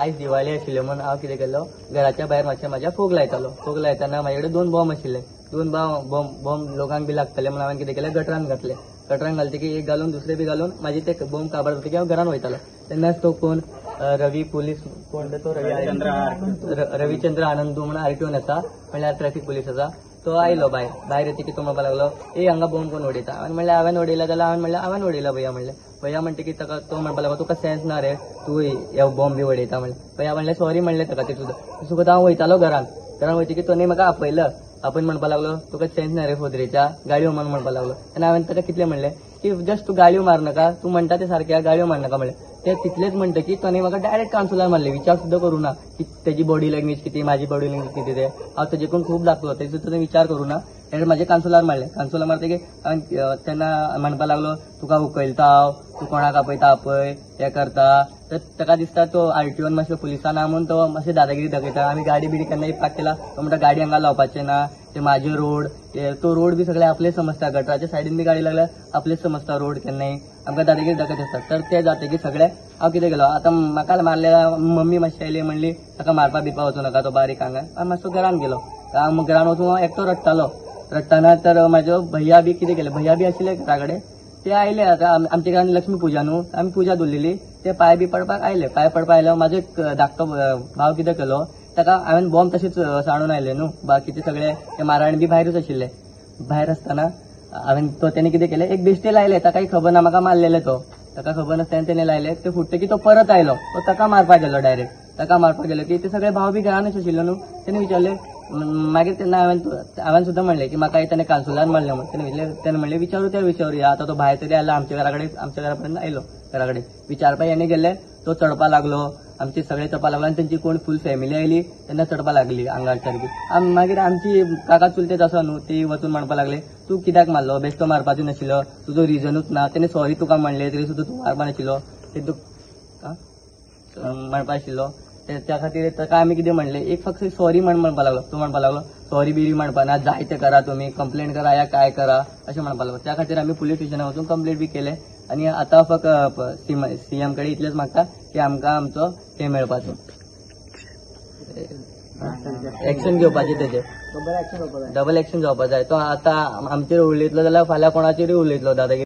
आयज दिवाळी आशिल्ली म्हणून हांव कितें केलो, घराच्या भायर मातशें म्हाज्या फोग लायतालो. फोग लायतना म्हाजे कडेन 2 बॉम्ब आशिल्ले. 2 बॉम्ब लोकांक बी लागतले म्हणून हांवें कितें केलें, गटरान घातले. गटरान घालतकीर एक घालून दुसरे बी घालून म्हाजे ते बॉम्ब काबार जातकीर हांव घरान वयतालो. तेन्नाच तो कोण रवी पुलीस कोण तो रविचंद्र आनंदू म्हणून आरटीओन आसा, म्हणल्यार ट्रॅफिक पुलीस आसा. तो आयलो भायर येतकीर तो म्हणपाक लागलो, हांगा बॉम्ब कोण उडयता. हांवें म्हणलें हांवें उडयला जाल्यार हांवें उडयला भैया म्हणलें. भैया म्हणटकीर ताका तो म्हणपाक लागलो, तुका सेन्स ना रे, तूं हे बॉम्ब बी उडयता म्हणलें. भैया म्हणलें सॉरी म्हणलें ताका ते सुद्दां. हांव वयतालो घरान वयतकीर तो म्हाका आपयन म्हणपाक लागलो, तुका सेन्स ना रे फोद्रेच्या, गाडयो मार म्हणपाक लागलो. आनी हांवें ताका कितलें म्हणलें की जस्ट तूं गाडयो मार नाका, तूं म्हणटा ते सारके गाडयो मार नाका म्हणलें. ते तितलेच म्हणटकीर ताणें म्हाका डायरेक्ट काउन्सिलार मारले, विचार सुद्दां करूं ना की तेजी बॉडी लँग्वेज कितें, म्हाजी बॉडी लँग्वेज कितें ते. हांव तेजेकून खूब लागलो, तेजे सुद्दां विचार करूं ना. डायरेक्ट म्हाजे काउन्सिलार मारले. काउन्सिलर मारतकीर हांवें तेन्ना म्हणपाक लागलो, तुका उकयलता हांव, तूं कोणाक आपयता आपय, हें करता. तर ताका दिसता तो आरटीओन मातसो पुलिसान ना म्हणून तो मातशें दादागिरी दाखयता. आमी गाडी बिडी केन्नाय पार्क केला, तो म्हणटा गाडी हांगा लावपाचें ना, ते म्हाजे रोड, तो रोड बी सगळे आपलेच समजता. गटराच्या सायडीन बी गाडी लागल्यार आपलेच समजता रोड केन्नाय, आमकां दादागिरी दाखयत आसता. तर ते जातकीर सगळे हांव कितें केलो, आतां म्हाका मारलें, मम्मी मातशी आयली, म्हणली ताका मारपा बिरपा वचूं नाका, तो बारीक हांगा. हांव मातसो घरान गेलो. घरान वचून हांव एकटो रडटालो. रडटाना तर म्हाजो भैया बी कितें केलें, भैया बी आशिल्ले घरा कडेन. ते आयले. आतां आमच्या घरान लक्ष्मी पुजा न्हू, आमी पुजा दवरलेली. ते पांय बी पडपाक आयले. पांय पडपाक आयलो. म्हाजो एक धाकटो भाव कितें केलो, ताका हांवें बॉम्ब तशेंच सांडून आयले न्हू, बाकीचे सगळे ते माराण बी भायरूच आशिल्ले. भायर आसतना तेणे कितें केलें, एक बेश्टे लायले. ताकाय खबर ना म्हाका मारलेले तो, ताका खबर नासतना तेणे लायले. ते फुटतकीर तो परत आयलो. तो ताका मारपाक गेलो डायरेक्ट. ताका मारपाक गेलो की ते सगळे भाव बी घरानच आशिल्ले न्हू. तेणे विचारले, मागीर तेन्ना हांवें सुद्दां म्हणलें की म्हाका ताणें काउन्सिलार मारलें म्हणून. तेणे म्हणलें विचारूया. आतां तो भायर तरी आयला आमच्या घरा कडेन, आमच्या घरा पर्यंत आयलो घरा कडेन. विचारपाक हेणे गेले, तो चडपा लागलो. आमचे सगळे चडपा लागलो आनी तेंची कोण फूल फॅमिली आयली तेन्ना चडपा लागली आंगार सारकी. मागीर आमची काका चुलतेच आसा न्हू, ती वचून म्हणपाक लागले, तूं कित्याक मारलो, बेश्टो मारपाचो नाशिल्लो, तुजो रिजनूच ना. तेणे सॉरी तुका म्हणलें तरी सुद्दां तूं मारपा नाशिल्लो, ते म्हणपा आशिल्लो. त्या खातीर ताका आमी कितें म्हणलें, एक फक्त सॉरी म्हणपाक लागलो. तो म्हणपाक लागलो सॉरी बिरी म्हणपाना, जाय ते करा तुमी, कंप्लेंट करा या काय करा अशें म्हणपाक लागलो. त्या खातीर आमी पुलीस स्टेशनार वचून कंप्लेंट बी केलें. आनी आतां फक्त सीएम कडेन इतलेंच मागता की आमकां आमचो हे मेळपाचो, एक्शन घेवपाचें, तेजेर डबल एक्शन जावपाक जाय. तो आतां आमचेर उलयतलो जाल्यार फाल्यां कोणाचेरूय उलयतलो दादागिरी.